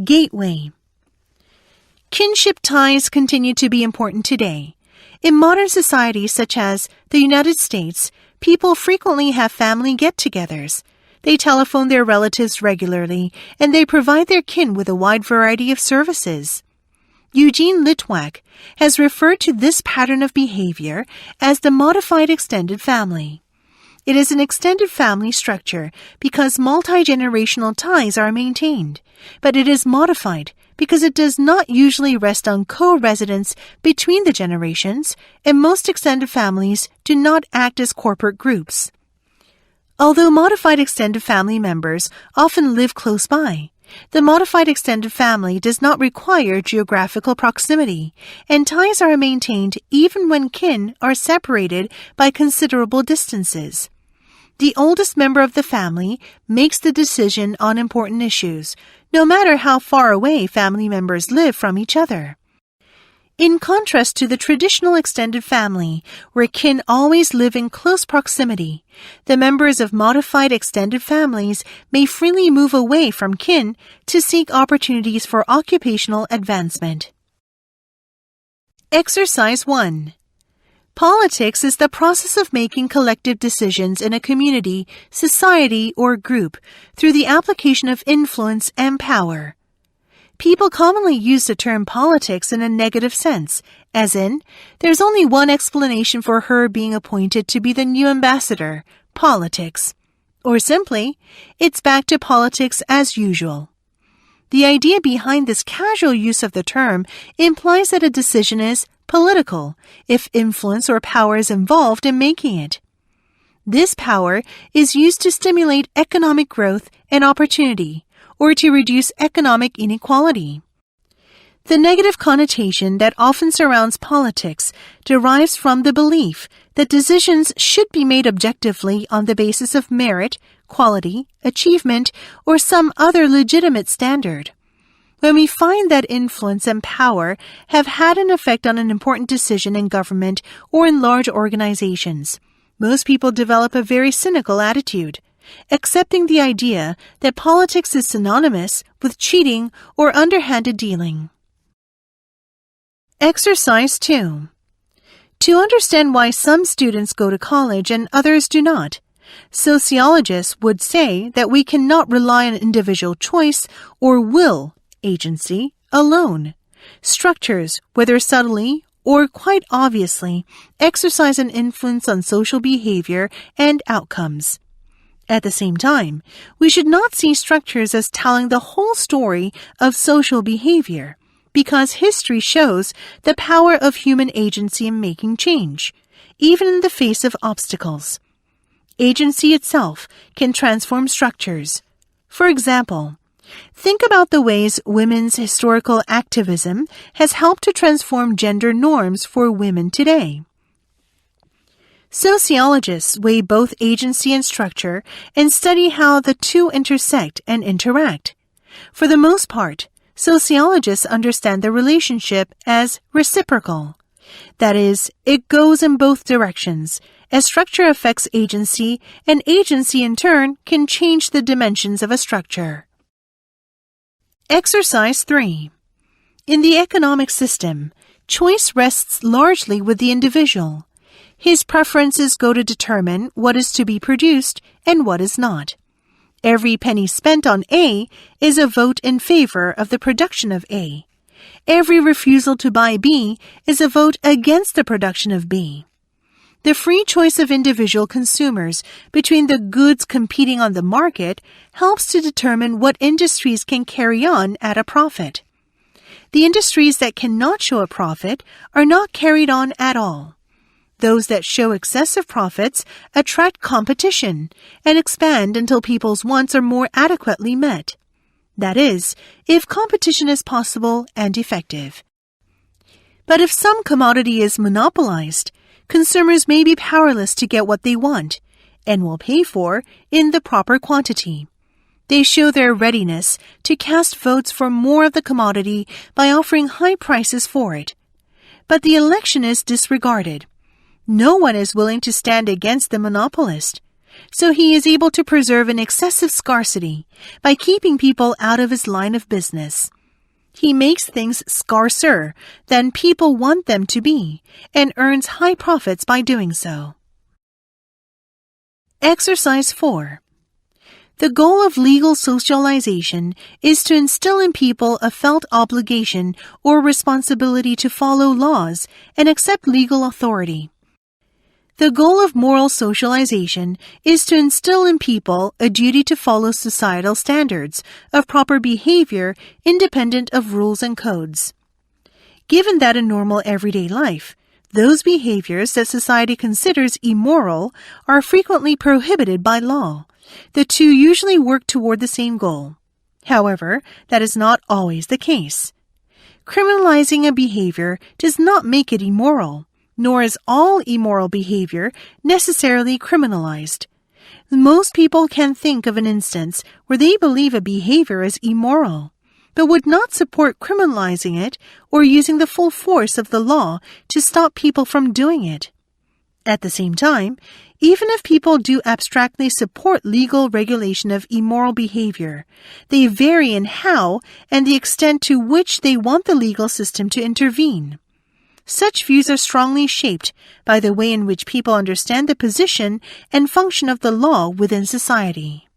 Gateway. Kinship ties continue to be important today. In modern societies such as the United States, people frequently have family get-togethers. They telephone their relatives regularly, and they provide their kin with a wide variety of services. Eugene Litwack has referred to this pattern of behavior as the modified extended family. It is an extended family structure because multi-generational ties are maintained, but it is modified because it does not usually rest on co-residence between the generations, and most extended families do not act as corporate groups. Although modified extended family members often live close by, the modified extended family does not require geographical proximity, and ties are maintained even when kin are separated by considerable distances. The oldest member of the family makes the decision on important issues, no matter how far away family members live from each other. In contrast to the traditional extended family, where kin always live in close proximity, the members of modified extended families may freely move away from kin to seek opportunities for occupational advancement. Exercise 1. Politics is the process of making collective decisions in a community, society, or group through the application of influence and power. People commonly use the term politics in a negative sense, as in, there's only one explanation for her being appointed to be the new ambassador, politics. Or simply, it's back to politics as usual. The idea behind this casual use of the term implies that a decision is political if influence or power is involved in making it. This power is used to stimulate economic growth and opportunity, or to reduce economic inequality. The negative connotation that often surrounds politics derives from the belief that decisions should be made objectively on the basis of merit, quality, achievement, or some other legitimate standard. When we find that influence and power have had an effect on an important decision in government or in large organizations, most people develop a very cynical attitude, accepting the idea that politics is synonymous with cheating or underhanded dealing. Exercise 2. To understand why some students go to college and others do not, sociologists would say that we cannot rely on individual choice or will, agency, alone. Structures, whether subtly or quite obviously, exercise an influence on social behavior and outcomes. At the same time, we should not see structures as telling the whole story of social behavior, because history shows the power of human agency in making change, even in the face of obstacles. Agency itself can transform structures. For example, think about the ways women's historical activism has helped to transform gender norms for women today. Sociologists weigh both agency and structure and study how the two intersect and interact. For the most part, sociologists understand the relationship as reciprocal. That is, it goes in both directions, as structure affects agency, and agency in turn can change the dimensions of a structure. Exercise 3. In the economic system, choice rests largely with the individual. His preferences go to determine what is to be produced and what is not. Every penny spent on A is a vote in favor of the production of A. Every refusal to buy B is a vote against the production of B. The free choice of individual consumers between the goods competing on the market helps to determine what industries can carry on at a profit. The industries that cannot show a profit are not carried on at all. Those that show excessive profits attract competition and expand until people's wants are more adequately met. That is, if competition is possible and effective. But if some commodity is monopolized, consumers may be powerless to get what they want and will pay for in the proper quantity. They show their readiness to cast votes for more of the commodity by offering high prices for it. But the election is disregarded. No one is willing to stand against the monopolist. so he is able to preserve an excessive scarcity by keeping people out of his line of business. He makes things scarcer than people want them to be and earns high profits by doing so. Exercise 4. The goal of legal socialization is to instill in people a felt obligation or responsibility to follow laws and accept legal authority. The goal of moral socialization is to instill in people a duty to follow societal standards of proper behavior independent of rules and codes. Given that in normal everyday life, those behaviors that society considers immoral are frequently prohibited by law, the two usually work toward the same goal. However, that is not always the case. Criminalizing a behavior does not make it immoral, nor is all immoral behavior necessarily criminalized. Most people can think of an instance where they believe a behavior is immoral, but would not support criminalizing it or using the full force of the law to stop people from doing it. At the same time, even if people do abstractly support legal regulation of immoral behavior, they vary in how and the extent to which they want the legal system to intervene. Such views are strongly shaped by the way in which people understand the position and function of the law within society.